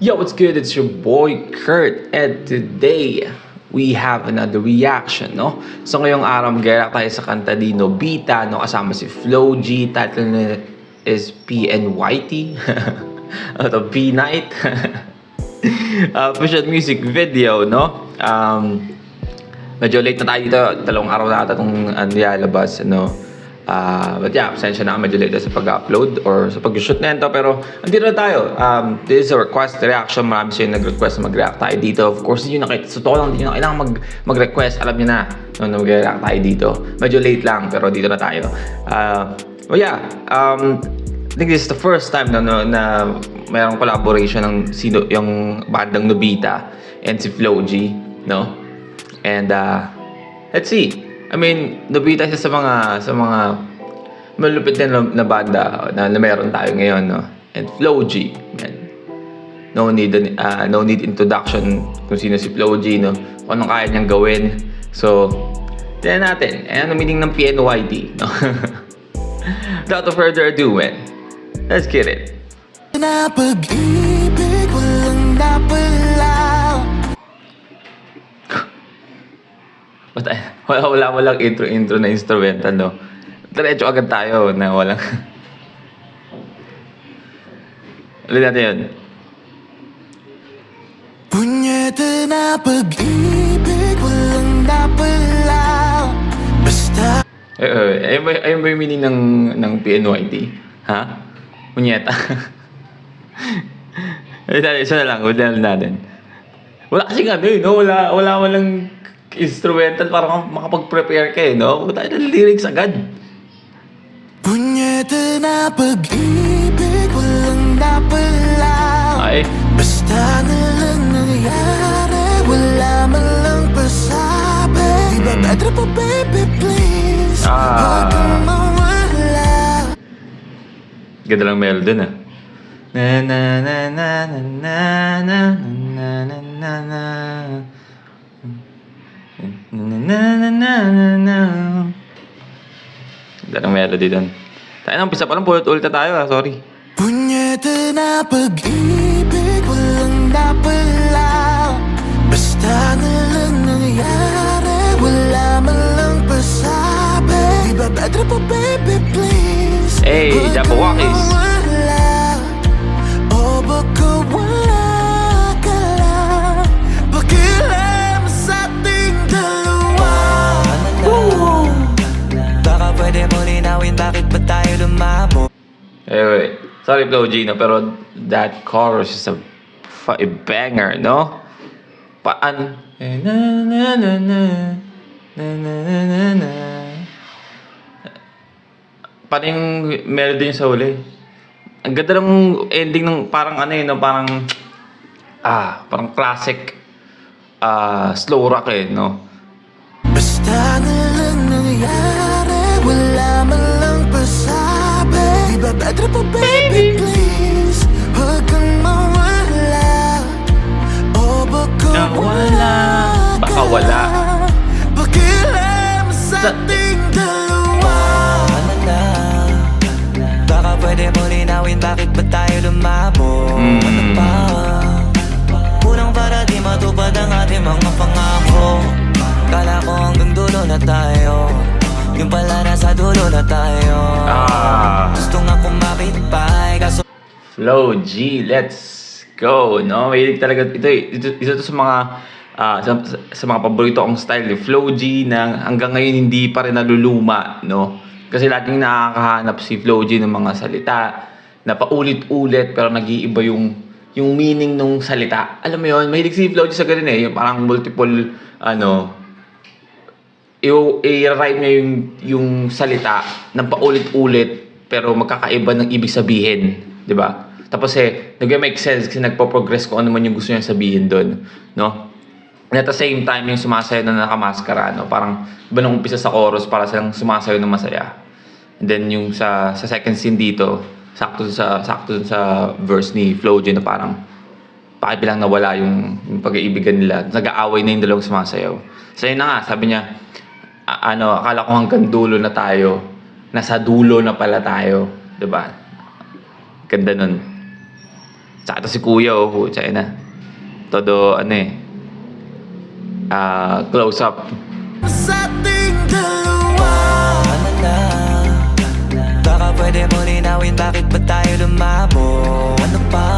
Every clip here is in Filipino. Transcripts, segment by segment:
Yo, what's good? It's your boy Kurt, and today we have another reaction, no? So ngayong araw mag-react tayo sa kanta ni Nobita, no? Kasama si Flo G. Title na is PNYT o P-Night. Official music video, no? Medyo late na tayo dito. 2 araw na ata itong nilalabas, no? But yeah, pasensya na medyo late sa pag-upload or sa pag-shoot na ito. Pero andito na tayo. This is a request reaction. Marami siya yung nag-request na mag-react tayo dito. Of course, hindi nyo nakita. So, totoo lang, hindi nyo kailangan mag-request. Alam nyo na na mag-react tayo dito. Medyo late lang, pero dito na tayo. Well, yeah. I think this is the first time na mayroong collaboration ng yung bandang Nobita and si Flo G, no? And let's see. I mean, Nobita siya sa mga malupit din na banda na meron tayo ngayon, no? And Flo G, man. No need introduction kung sino si Flo G, no? Kung anong kaya niyang gawin. So, tignan natin. Ano meaning ng PNYT, no? Without further ado, man. Let's get it. Na pag-ibig walang napalaw. Walang intro na instrumental, no? Diretso agad tayo na walang... Ulit natin yun. Punyeta na pag-ibig walang napalaw. Basta Ayun ba yung meaning ng PNYT? Ha? Punyeta. Isa na lang, ulit natin. Wala kasi nga, no? Walang instrumental para makapag-prepare ka, no? Wala tayong lyrics agad. punyeta na pag-ibig walang napalaw. Ay. Basta na lang nangyari, wala man lang pasabi. Di ba better pa baby please, huwag kang mawala. Ganda lang melody na. Na na na na na na na na na na na na. Ganda ng melody doon. Tayo nang pisa pa lang, ulit na tayo, sorry. Punyeta na pag-ibig walang napalaw. Basta na lang nangyari, wala man lang pasabi. Di ba better pa baby please, Hey, huwag kang Jabberwockies. mawala. O baka wala ka lang, pakialam sa ating dalawa. Baka pwede mo linawin bakit ba tayo lumabo. Wait. Sorry, Flo G, no? Pero that chorus is a banger, no? Paan? Na na na na na na na na na. Paano yung melody niya sa huli? Ang ganda ng ending ng parang ano yun, no? Parang classic slow rock eh, no? Basta na lang nangyari, wala man lang pasabi. Di ba better pa baby please, huwag kang mawala. O baka wala Baka ka wala. lang, pakialam sa ating dalawa. Baka pwede mo linawin bakit ba tayo lumabo. Ano pa? Kulang para di matupad ang ating mga pangako. Kala ko hanggang dulo na tayo, yung pala nasa dulo na tayo. Gusto nga kumapit pa, kaso Flo G, let's go, no? Mahilig talaga ito sa mga sa mga paborito kong style ni Flo G na hanggang ngayon hindi pa rin naluluma, no? Kasi laging nakakahanap si Flo G ng mga salita na paulit-ulit pero nag-iiba yung meaning ng salita. Alam mo yun, mahilig si Flo G sa ganun eh, yung parang multiple i-rhyme niya yung salita ng paulit-ulit pero magkakaiba ng ibig sabihin, 'di ba? Tapos nag-make sense kasi nagpo-progress kung ano man yung gusto niya sabihin doon, no? And at the same time, yung sumasayaw na nakamaskara, no? Parang iba nung umpisa sa chorus para silang sumasayaw ng masaya. And then yung sa second scene dito, sakto sa verse ni Flo G na parang pakibilang nawala yung pag-iibigan nila. Nag-aaway na yung dalawang sumasayaw. So yun na nga, sabi niya, akala ko hanggang dulo na tayo. Nasa dulo na pala tayo. Diba? Ganda nun. Tsaka ito si Kuya, oh, putya na. Todo, ano eh, close up. Sa ating dalawa, ano na? Baka pwede mo linawin bakit ba tayo lumabo? Ano pa?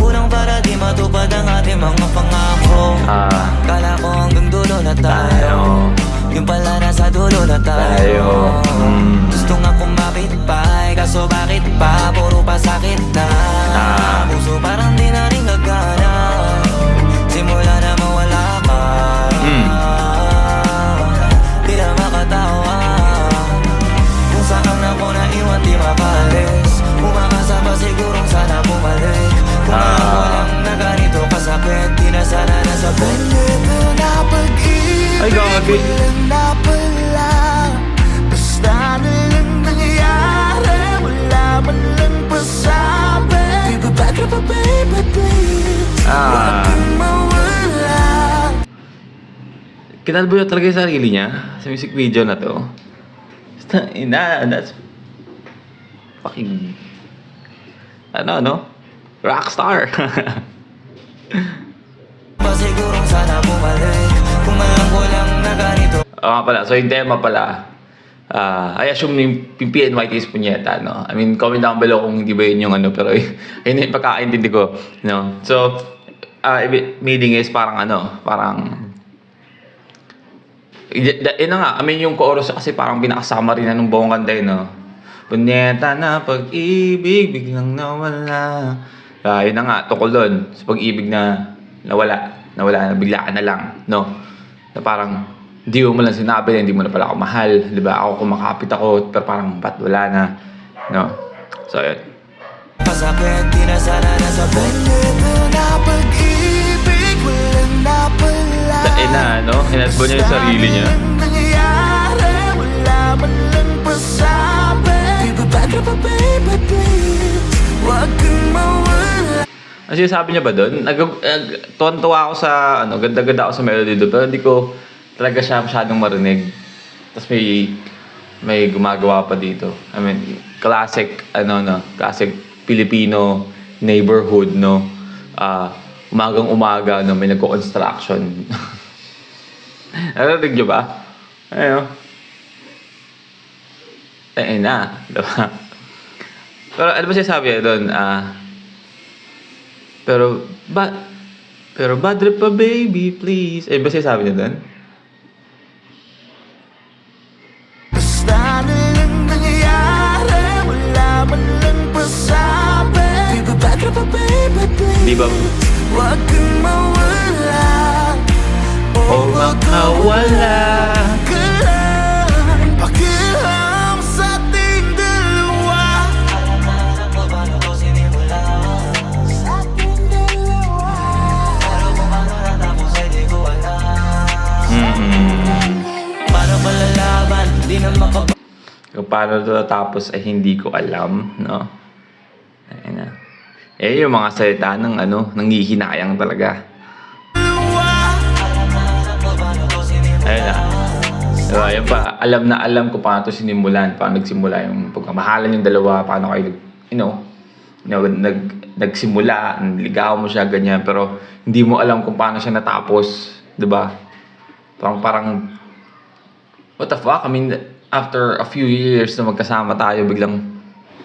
Kulang para di matupad ang ating mga pangako. Kala ko hanggang dulo na tayo. Yung pala nasa dulo na tayo. Gusto nga kumapit pa, kaso bakit pa? Puro pa sakit na. Puso parang di na rin gagana. Simula na mawala ka. Di na makatawa. Kung saan ako naiwan di makalis. Umakasa pa sigurong sana bumalik. Kung ako lang na ganito kasakit, di na sana nasabit. Ganito na pag-ibig. Ay, gagawin. Walang napala. Basta na lang nangyayari. Wala man lang pasabi. Baby, back up, baby, please. Huwag kang mawala. Kinalbo niya talaga yung sarili niya sa music video na to. Basta, that's fucking, ano, rockstar. Pasigurong sana bumalik. Kung alam ko lang na ganito. Oo nga pala, so yung tema pala, I assume yung PNYT is punyeta, no? I mean, comment down below kung hindi ba yun yung ano, pero yun yung pagkakaintindi ko, no? So, meaning is parang yun na nga, I mean yung chorus kasi parang binakasama rin na nung buong kanta yun, no? Punyeta na pag-ibig, biglang nawala. Yun na nga, tukol doon, sa pag-ibig na nawala na, bigla ka na lang, no? Na parang, hindi mo lang sinabi na hindi mo na pala ako mahal, di ba? Ako kumakapit ako, pero parang ba't wala na, no? So, yun. Pasakit, di na sana nasabit. Ganito na pag-ibig, walang napala. No? Hinatbo niya yung sarili niya. Nangyayari, wala man lang pasabi. Baby, back up, baby, please. Huwag kang mawala. Ang sinasabi niya ba doon? Tuwan-tuwa ako sa, ganda-ganda ako sa melody doon, pero hindi ko talaga siya masyadong marinig. Tapos may gumagawa pa dito. I mean, classic Filipino neighborhood, no? Umagang-umaga, no? May nagko-construction. Narinig niyo ba? Ayun. Na. Diba? Pero ano ba siya sabi doon? Pero bad trip pa baby, please. Ba siya sabi niya doon? Basta na lang nangyayari, wala man lang pasabi. Baby, back up, baby, please. Di ba? Huwag kang mawala. O makawala. Pakialam sa ating dalawa. Paano to sinimula? Sa ating dalawa. Pero kung paano natapos ay di ko alam. Paano malalaban? Di na makapag... Kung paano ito natapos ay hindi ko alam, no? Ayun na. Yung mga salita ng nanghihinayang talaga. Ayun na. Diba, yun pa, alam na alam ko paano ito sinimulan, paano nagsimula yung pagmamahalan yung dalawa, paano kayo, nagsimula, ligaw mo siya, ganyan, pero hindi mo alam kung paano siya natapos, diba? Parang, what the fuck? I mean, after a few years na magkasama tayo, biglang,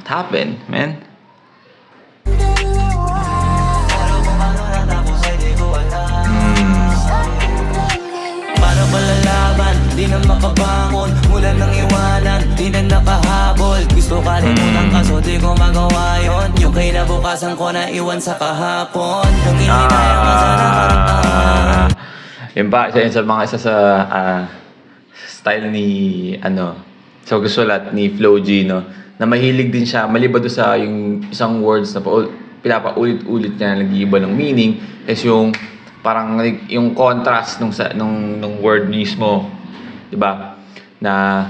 what happened, man? Paano malalaban? Di na makabangon mula ng iwanan, di na nakahabol. Gusto kalimutan kaso di ko magawa yun. Yung kinabukasan ko na iwan sa kahapon. Nangihinayang ka sa nakaraan. Yun ba, isa sa style ni, sa gusulat ni Flo G, no? Na mahilig din siya, maliban doon sa yung isang words na pinapaulit-ulit niya, nag-iiba ng meaning, is yung parang yung contrast nung word mismo, 'di ba? Na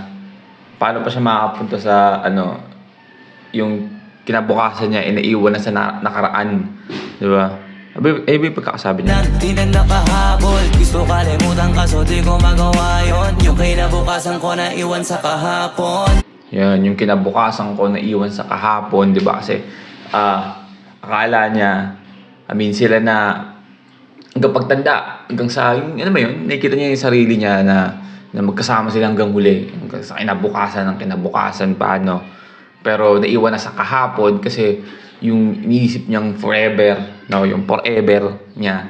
paano pa siya makapunta sa yung kinabukasan niya inaiwan na sa nakaraan, 'di ba? May pagkakasabi niya. Di na nakahabol, gusto kalimutan kaso di ko magawa yun. Yung kinabukasan ko na iwan sa kahapon. Yan, yung kinabukasan ko na iwan sa kahapon, 'di ba? Kasi akala niya, I mean, sila na hanggang pagtanda, hanggang sa, yung, ano ba yun, nakikita niya yung sarili niya na magkasama sila hanggang huli, hanggang sa kinabukasan pa, no? Pero naiwan na sa kahapon kasi yung iniisip niyang forever, no? Yung forever niya,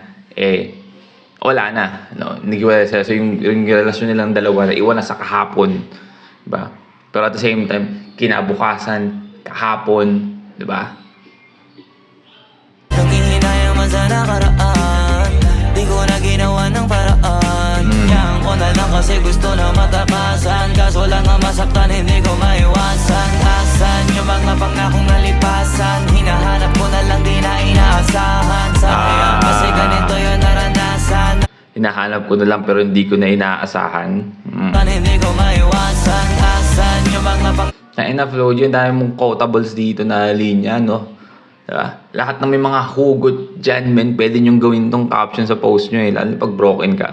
wala na, no? Naghiwalay sila. So yung relasyon nilang dalawa, naiwan na sa kahapon, diba? Pero at the same time, kinabukasan, kahapon, diba? Nanghihinayang man sa nakaraan, di ko na ginawa ng paraan. Yang ko na lang kasi gusto na matakasan, kaso lang nga masaktan, hindi ko maiwasan. Asan yung mga pangakong nalipasan, hinahanap ko na lang, di na inaasahan. Sayang kasi ganito yung naranasan, Hinahanap ko na lang pero hindi ko na inaasahan. hindi ko maiwasan. Asan yung mga Na Flow, yun dahil mong quotables dito na linya, no? Diba? Lahat ng may mga hugot dyan, men, pwede nyong gawin tong caption sa post nyo, lalo pag broken ka.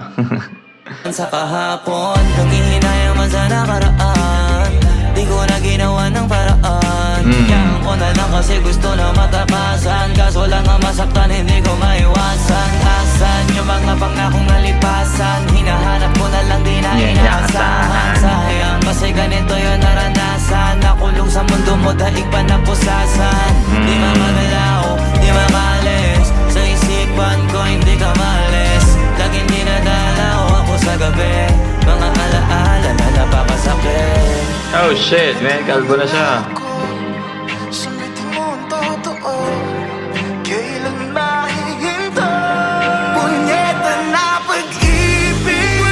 sa kahapon, nanghihinayang man sa nakaraan, di ko na ginawa ng paraan. Yang ko na lang kasi gusto na matakasan, kaso lang nga masaktan, hindi ko maiwasan. Asan yung mga pangakong nalipasan, hinahanap ko na lang, di na inaasahan. Sayang kasi ganito yung naranasan, nakulong sa mundo mo, daig pa na pusasan. Di makagalaw, di makalis, sa isipan ko hindi ka malis. Laging dinadalaw ako sa gabi, mga alaala na napakasakit. Oh shit, man, kalbo na siya. Sumiti mo ang totoo, kailan mahihintay? Punyeta na pag-ibig,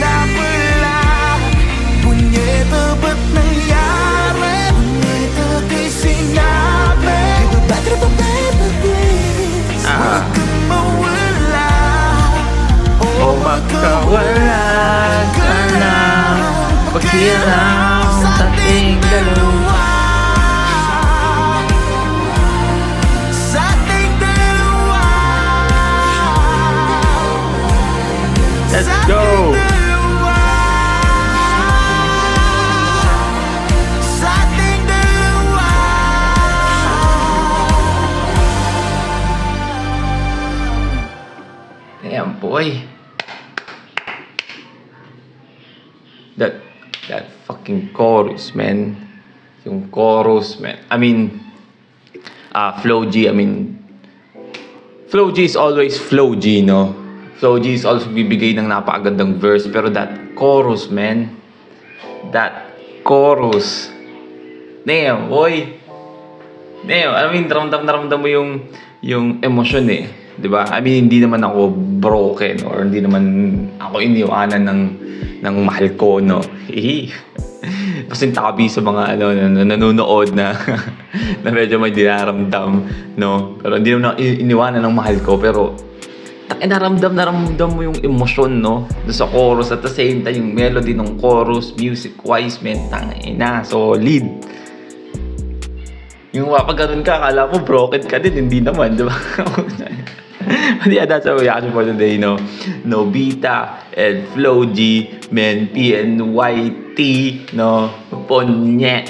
na pala. Punyeta ba't nangyari? Punyeta di sinabi. Di ba ba't ba baby please? Huwag kang mawala, O magkawala ka na, paghirap sa ating dalawa. sa ating dalawa. Let's go! Sa ating dalawa. Damn, boy. That fucking chorus, man. Yung chorus, man. I mean, Flow G, Flow G is always Flow G, no? Flow G is also bibigay ng napakagandang verse, pero that chorus, man. That chorus. Damn, boy. Damn, I mean, ramdam mo yung emosyon eh. 'Di ba? I mean, hindi naman ako broken or hindi naman ako iniwanan ng mahal ko, no. Kasi tabi sa mga na nanonood na na medyo may dinaramdam, no. Pero hindi naman ako iniwanan ng mahal ko, pero naramdam mo yung emosyon, no, doon sa chorus. At the same time, yung melody ng chorus, music-wise, man, tangina, solid. Yung pag ganun ka, akala mo broken ka din, hindi naman, di ba? But yeah, that's our reaction for today, no? Nobita and Flow G, men, PNYT, no? Ponye,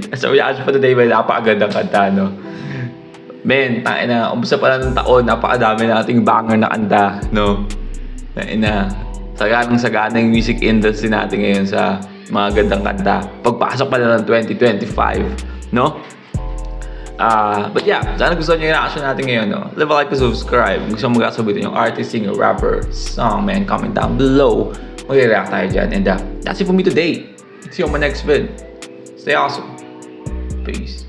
That's our reaction for today, man. Napakagandang kanta, no? Men, tangina, umpisa pa lang ng taon, napakadami nating banger na kanta, no? Tangina, saganang-sagana yung music industry natin ngayon sa mga gandang kanta. Pagpasok pa lang ng 2025, no? But yeah, sana gusto niyo yung reaction natin ngayon, no? Leave a like and subscribe. Kung gusto mo magkasabitin yung artist, singer, rapper, song, man, comment down below. Mag-react tayo dyan. And that's it for me today. See you on my next vid. Stay awesome. Peace.